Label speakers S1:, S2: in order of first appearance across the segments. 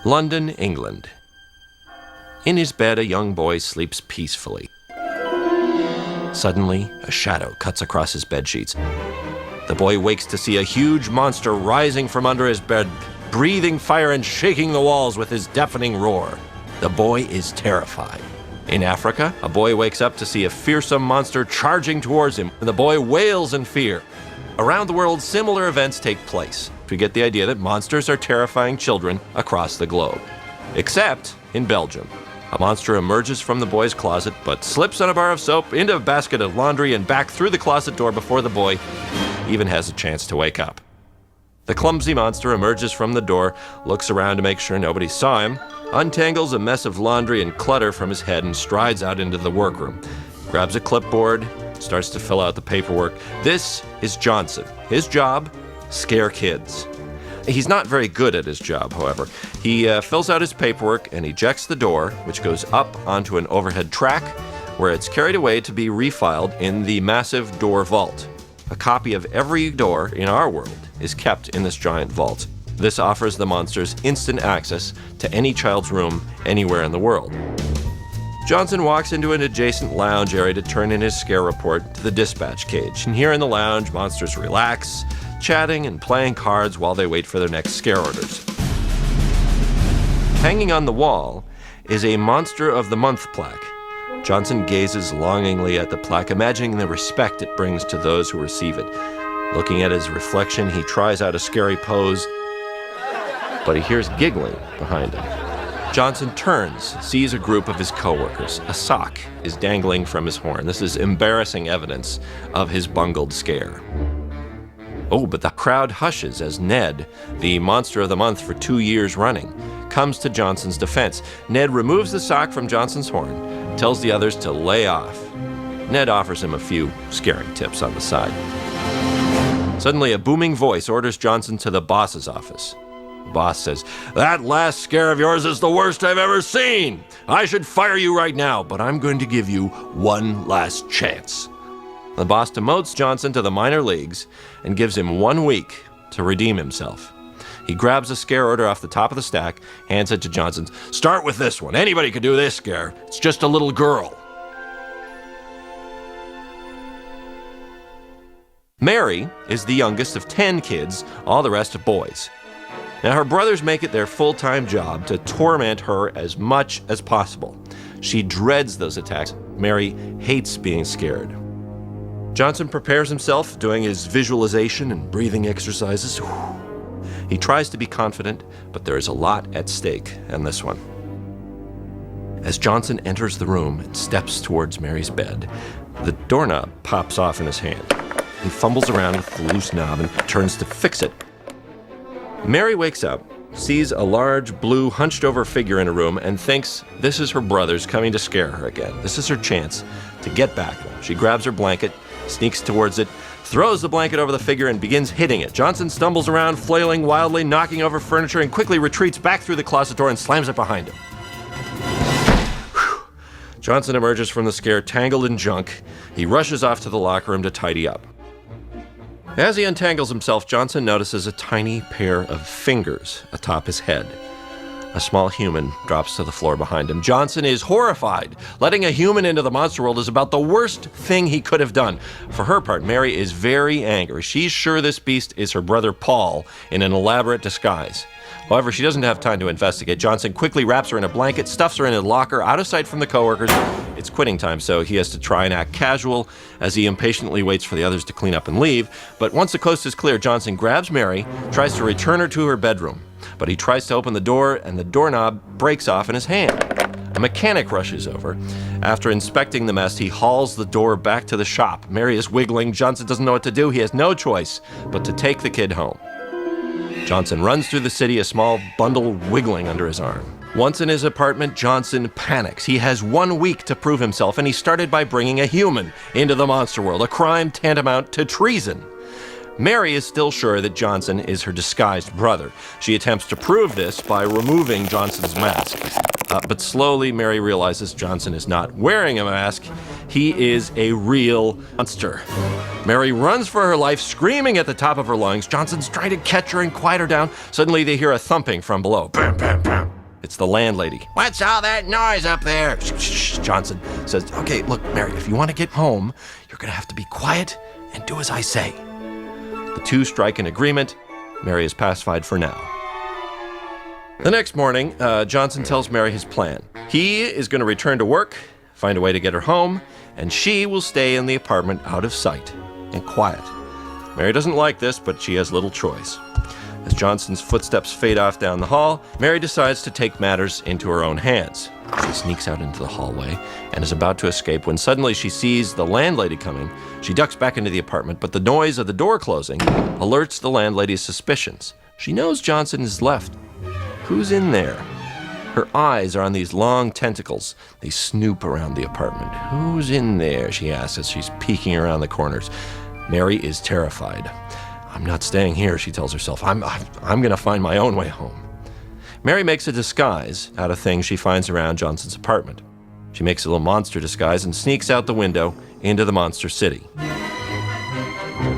S1: London, England. In his bed, a young boy sleeps peacefully. Suddenly, a shadow cuts across his bedsheets. The boy wakes to see a huge monster rising from under his bed, breathing fire and shaking the walls with his deafening roar. The boy is terrified. In Africa, a boy wakes up to see a fearsome monster charging towards him, and the boy wails in fear. Around the world, similar events take place. We get the idea that monsters are terrifying children across the globe. Except in Belgium. A monster emerges from the boy's closet, but slips on a bar of soap, into a basket of laundry, and back through the closet door before the boy even has a chance to wake up. The clumsy monster emerges from the door, looks around to make sure nobody saw him, untangles a mess of laundry and clutter from his head, and strides out into the workroom. Grabs a clipboard, starts to fill out the paperwork. This is Johnson. His job, scare kids. He's not very good at his job, however. He fills out his paperwork and ejects the door, which goes up onto an overhead track, where it's carried away to be refiled in the massive door vault. A copy of every door in our world is kept in this giant vault. This offers the monsters instant access to any child's room anywhere in the world. Johnson walks into an adjacent lounge area to turn in his scare report to the dispatch cage. And here in the lounge, monsters relax, chatting and playing cards while they wait for their next scare orders. Hanging on the wall is a Monster of the Month plaque. Johnson gazes longingly at the plaque, imagining the respect it brings to those who receive it. Looking at his reflection, he tries out a scary pose, but he hears giggling behind him. Johnson turns, sees a group of his coworkers. A sock is dangling from his horn. This is embarrassing evidence of his bungled scare. Oh, but the crowd hushes as Ned, the Monster of the Month for 2 years running, comes to Johnson's defense. Ned removes the sock from Johnson's horn, tells the others to lay off. Ned offers him a few scaring tips on the side. Suddenly, a booming voice orders Johnson to the boss's office. The boss says, "That last scare of yours is the worst I've ever seen. I should fire you right now, but I'm going to give you one last chance." The boss demotes Johnson to the minor leagues and gives him 1 week to redeem himself. He grabs a scare order off the top of the stack, hands it to Johnson. "Start with this one. Anybody could do this scare. It's just a little girl." Mary is the youngest of 10 kids, all the rest are boys. Now, her brothers make it their full-time job to torment her as much as possible. She dreads those attacks. Mary hates being scared. Johnson prepares himself, doing his visualization and breathing exercises. He tries to be confident, but there is a lot at stake in this one. As Johnson enters the room and steps towards Mary's bed, the doorknob pops off in his hand. He fumbles around with the loose knob and turns to fix it. Mary wakes up, sees a large, blue, hunched-over figure in a room, and thinks this is her brothers coming to scare her again. This is her chance to get back at them. She grabs her blanket, sneaks towards it, throws the blanket over the figure, and begins hitting it. Johnson stumbles around, flailing wildly, knocking over furniture, and quickly retreats back through the closet door and slams it behind him. Whew. Johnson emerges from the scare tangled in junk. He rushes off to the locker room to tidy up. As he untangles himself, Johnson notices a tiny pair of fingers atop his head. A small human drops to the floor behind him. Johnson is horrified. Letting a human into the monster world is about the worst thing he could have done. For her part, Mary is very angry. She's sure this beast is her brother Paul in an elaborate disguise. However, she doesn't have time to investigate. Johnson quickly wraps her in a blanket, stuffs her in a locker, out of sight from the coworkers. It's quitting time, so he has to try and act casual as he impatiently waits for the others to clean up and leave. But once the coast is clear, Johnson grabs Mary, tries to return her to her bedroom. But he tries to open the door, and the doorknob breaks off in his hand. A mechanic rushes over. After inspecting the mess, he hauls the door back to the shop. Mary is wiggling. Johnson doesn't know what to do. He has no choice but to take the kid home. Johnson runs through the city, a small bundle wiggling under his arm. Once in his apartment, Johnson panics. He has 1 week to prove himself, and he started by bringing a human into the monster world, a crime tantamount to treason. Mary is still sure that Johnson is her disguised brother. She attempts to prove this by removing Johnson's mask. But slowly, Mary realizes Johnson is not wearing a mask. He is a real monster. Mary runs for her life, screaming at the top of her lungs. Johnson's trying to catch her and quiet her down. Suddenly, they hear a thumping from below. Bam, bam, bam. It's the landlady. "What's all that noise up there?" Shh. Johnson says, "Okay, look, Mary, if you want to get home, you're going to have to be quiet and do as I say." The two strike an agreement. Mary is pacified for now. The next morning, Johnson tells Mary his plan. He is going to return to work, find a way to get her home, and she will stay in the apartment out of sight and quiet. Mary doesn't like this, but she has little choice. As Johnson's footsteps fade off down the hall, Mary decides to take matters into her own hands. She sneaks out into the hallway and is about to escape when suddenly she sees the landlady coming. She ducks back into the apartment, but the noise of the door closing alerts the landlady's suspicions. She knows Johnson is left. Who's in there? Her eyes are on these long tentacles. They snoop around the apartment. "Who's in there?" she asks as she's peeking around the corners. Mary is terrified. "I'm not staying here," she tells herself. I'm going to find my own way home." Mary makes a disguise out of things she finds around Johnson's apartment. She makes a little monster disguise and sneaks out the window into the monster city.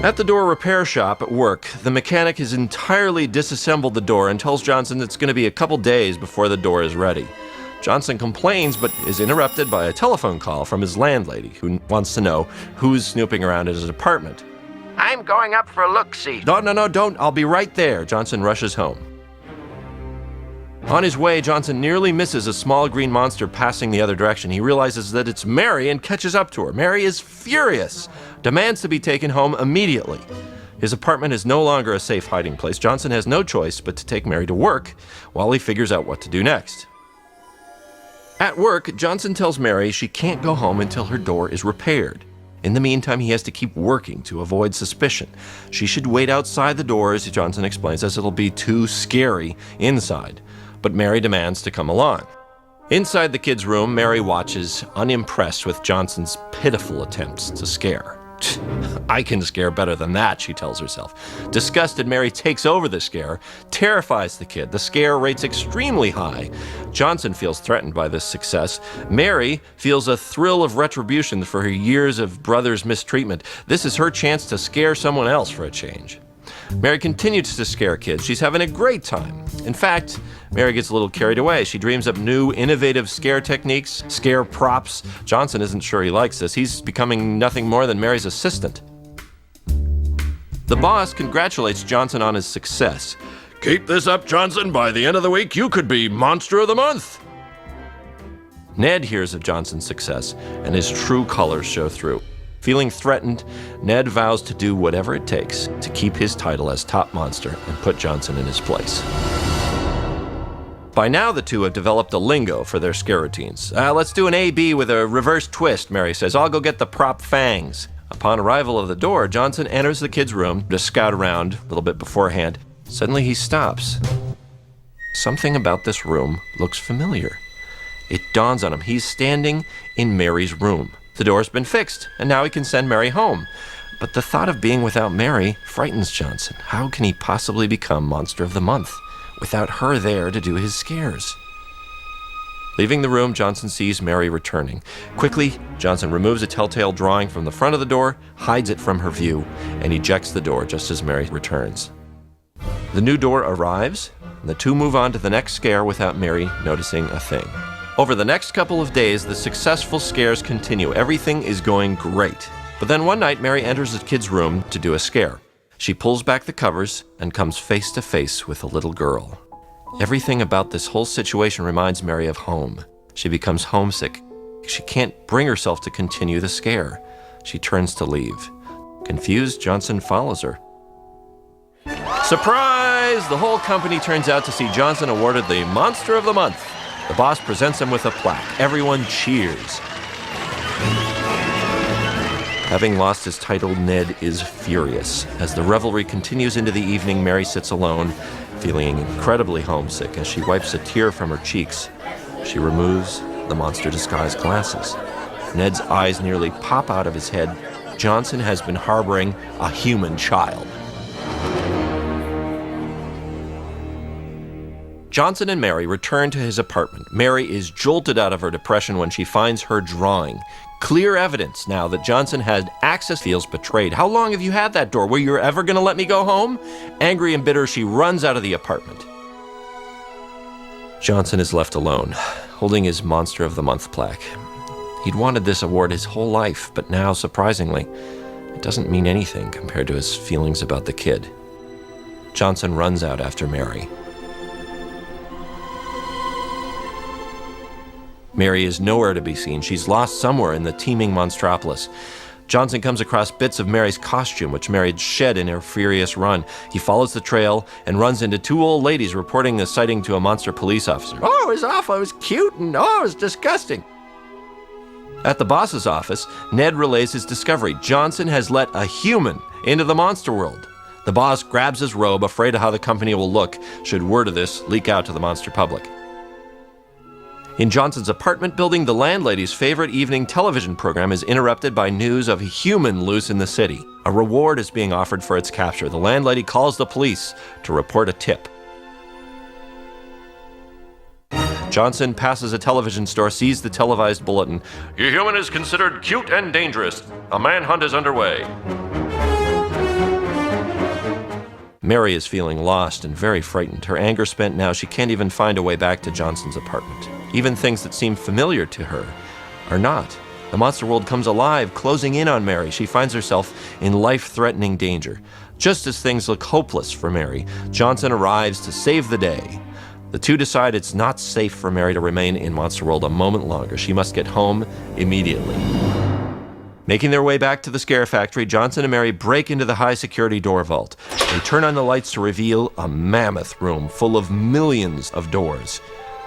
S1: At the door repair shop at work, the mechanic has entirely disassembled the door and tells Johnson it's going to be a couple days before the door is ready. Johnson complains but is interrupted by a telephone call from his landlady, who wants to know who's snooping around at his apartment.
S2: "I'm going up for a look-see."
S1: No, don't. I'll be right there." Johnson rushes home. On his way, Johnson nearly misses a small green monster passing the other direction. He realizes that it's Mary and catches up to her. Mary is furious, demands to be taken home immediately. His apartment is no longer a safe hiding place. Johnson has no choice but to take Mary to work while he figures out what to do next. At work, Johnson tells Mary she can't go home until her door is repaired. In the meantime, he has to keep working to avoid suspicion. She should wait outside the door, as Johnson explains, as it'll be too scary inside. But Mary demands to come along. Inside the kids' room, Mary watches, unimpressed with Johnson's pitiful attempts to scare. "I can scare better than that," she tells herself. Disgusted, Mary takes over the scare, terrifies the kid. The scare rates extremely high. Johnson feels threatened by this success. Mary feels a thrill of retribution for her years of brother's mistreatment. This is her chance to scare someone else for a change. Mary continues to scare kids. She's having a great time. In fact, Mary gets a little carried away. She dreams up new, innovative scare techniques, scare props. Johnson isn't sure he likes this. He's becoming nothing more than Mary's assistant. The boss congratulates Johnson on his success. "Keep this up, Johnson. By the end of the week, you could be Monster of the Month." Ned hears of Johnson's success, and his true colors show through. Feeling threatened, Ned vows to do whatever it takes to keep his title as top monster and put Johnson in his place. By now, the two have developed a lingo for their scare routines. "Let's do an A-B with a reverse twist," Mary says. "I'll go get the prop fangs." Upon arrival of the door, Johnson enters the kids' room to scout around a little bit beforehand. Suddenly, he stops. Something about this room looks familiar. It dawns on him. He's standing in Mary's room. The door's been fixed, and now he can send Mary home. But the thought of being without Mary frightens Johnson. How can he possibly become Monster of the Month without her there to do his scares? Leaving the room, Johnson sees Mary returning. Quickly, Johnson removes a telltale drawing from the front of the door, hides it from her view, and ejects the door just as Mary returns. The new door arrives, and the two move on to the next scare without Mary noticing a thing. Over the next couple of days, the successful scares continue. Everything is going great. But then one night, Mary enters the kid's room to do a scare. She pulls back the covers and comes face to face with a little girl. Everything about this whole situation reminds Mary of home. She becomes homesick. She can't bring herself to continue the scare. She turns to leave. Confused, Johnson follows her. Surprise! The whole company turns out to see Johnson awarded the Monster of the Month. The boss presents him with a plaque. Everyone cheers. Having lost his title, Ned is furious. As the revelry continues into the evening, Mary sits alone, feeling incredibly homesick. As she wipes a tear from her cheeks, she removes the monster disguise glasses. Ned's eyes nearly pop out of his head. Johnson has been harboring a human child. Johnson and Mary return to his apartment. Mary is jolted out of her depression when she finds her drawing. Clear evidence now that Johnson had access. Feels betrayed. "How long have you had that door? Were you ever going to let me go home?" Angry and bitter, she runs out of the apartment. Johnson is left alone, holding his Monster of the Month plaque. He'd wanted this award his whole life, but now, surprisingly, it doesn't mean anything compared to his feelings about the kid. Johnson runs out after Mary. Mary is nowhere to be seen. She's lost somewhere in the teeming Monstropolis. Johnson comes across bits of Mary's costume, which Mary had shed in her furious run. He follows the trail and runs into two old ladies reporting a sighting to a monster police officer.
S2: Oh, it was awful. It was cute and it was disgusting.
S1: At the boss's office, Ned relays his discovery. Johnson has let a human into the monster world. The boss grabs his robe, afraid of how the company will look should word of this leak out to the monster public. In Johnson's apartment building, the landlady's favorite evening television program is interrupted by news of a human loose in the city. A reward is being offered for its capture. The landlady calls the police to report a tip. Johnson passes a television store, sees the televised bulletin. Your human is considered cute and dangerous. A manhunt is underway. Mary is feeling lost and very frightened. Her anger spent now, she can't even find a way back to Johnson's apartment. Even things that seem familiar to her are not. The monster world comes alive, closing in on Mary. She finds herself in life-threatening danger. Just as things look hopeless for Mary, Johnson arrives to save the day. The two decide it's not safe for Mary to remain in Monster World a moment longer. She must get home immediately. Making their way back to the Scare Factory, Johnson and Mary break into the high-security door vault. They turn on the lights to reveal a mammoth room full of millions of doors.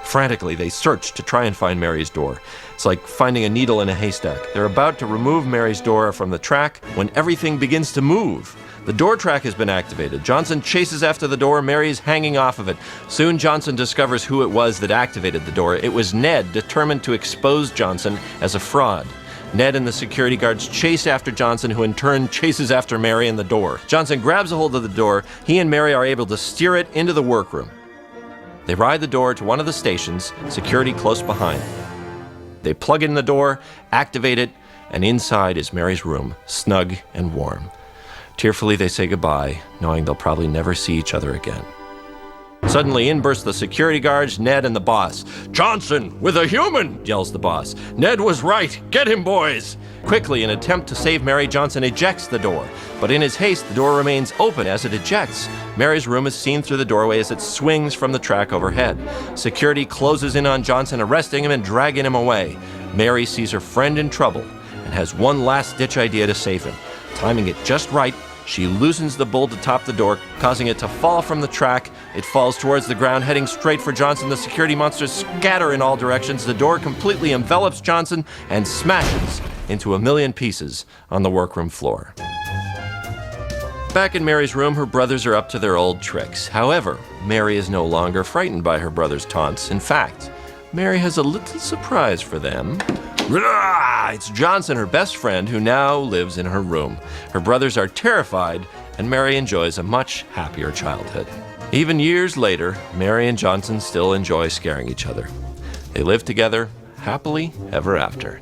S1: Frantically, they search to try and find Mary's door. It's like finding a needle in a haystack. They're about to remove Mary's door from the track when everything begins to move. The door track has been activated. Johnson chases after the door. Mary is hanging off of it. Soon, Johnson discovers who it was that activated the door. It was Ned, determined to expose Johnson as a fraud. Ned and the security guards chase after Johnson, who in turn chases after Mary and the door. Johnson grabs a hold of the door. He and Mary are able to steer it into the workroom. They ride the door to one of the stations, security close behind. They plug in the door, activate it, and inside is Mary's room, snug and warm. Tearfully, they say goodbye, knowing they'll probably never see each other again. Suddenly, in burst the security guards, Ned and the boss. "Johnson, with a human!" yells the boss. "Ned was right. Get him, boys!" Quickly, in an attempt to save Mary, Johnson ejects the door. But in his haste, the door remains open as it ejects. Mary's room is seen through the doorway as it swings from the track overhead. Security closes in on Johnson, arresting him and dragging him away. Mary sees her friend in trouble and has one last-ditch idea to save him. Timing it just right, she loosens the bolt atop the door, causing it to fall from the track. It falls towards the ground, heading straight for Johnson. The security monsters scatter in all directions. The door completely envelops Johnson and smashes into a million pieces on the workroom floor. Back in Mary's room, her brothers are up to their old tricks. However, Mary is no longer frightened by her brothers' taunts. In fact, Mary has a little surprise for them. It's Johnson, her best friend, who now lives in her room. Her brothers are terrified, and Mary enjoys a much happier childhood. Even years later, Mary and Johnson still enjoy scaring each other. They live together happily ever after.